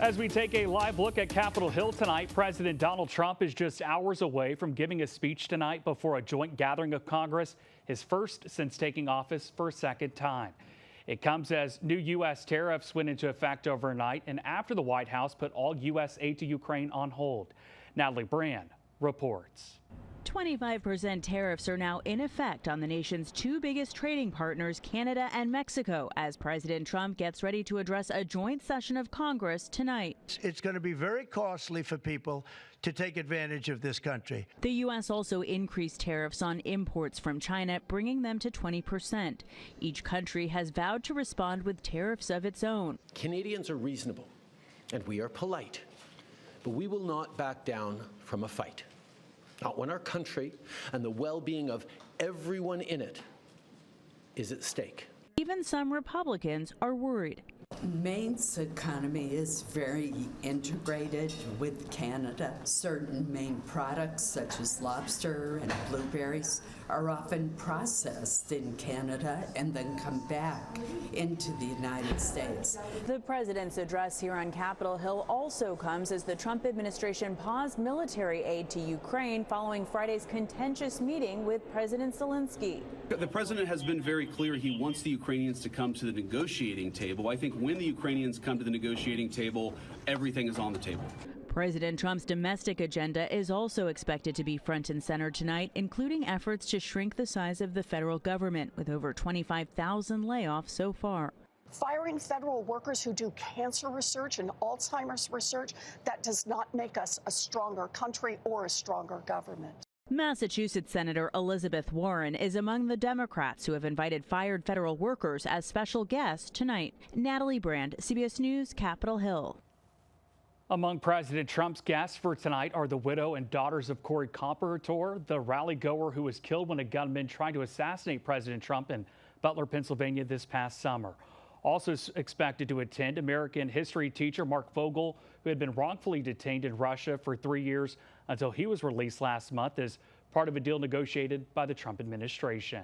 As we take a live look at Capitol Hill tonight, President Donald Trump is just hours away from giving a speech tonight before a joint gathering of Congress, his first since taking office for a second time. It comes as new U.S. tariffs went into effect overnight and after the White House put all U.S. aid to Ukraine on hold. Natalie Brand reports. 25% tariffs are now in effect on the nation's two biggest trading partners, Canada and Mexico, as President Trump gets ready to address a joint session of Congress tonight. It's going to be very costly for people to take advantage of this country. The U.S. also increased tariffs on imports from China, bringing them to 20%. Each country has vowed to respond with tariffs of its own. Canadians are reasonable, and we are polite, but we will not back down from a fight. Not when our country and the well-being of everyone in it is at stake. Even some Republicans are worried. Maine's economy is very integrated with Canada. Certain Maine products, such as lobster and blueberries, are often processed in Canada and then come back into the United States. The president's address here on Capitol Hill also comes as the Trump administration paused military aid to Ukraine following Friday's contentious meeting with President Zelensky. The president has been very clear he wants the Ukrainians to come to the negotiating table. I think when the Ukrainians come to the negotiating table, everything is on the table. President Trump's domestic agenda is also expected to be front and center tonight, including efforts to shrink the size of the federal government, with over 25,000 layoffs so far. Firing federal workers who do cancer research and Alzheimer's research, that does not make us a stronger country or a stronger government. Massachusetts Senator Elizabeth Warren is among the Democrats who have invited fired federal workers as special guests tonight. Natalie Brand, CBS News, Capitol Hill. Among President Trump's guests for tonight are the widow and daughters of Corey Comparator, the rally goer who was killed when a gunman tried to assassinate President Trump in Butler, Pennsylvania this past summer. Also expected to attend American history teacher Mark Vogel, who had been wrongfully detained in Russia for 3 years until he was released last month as part of a deal negotiated by the Trump administration.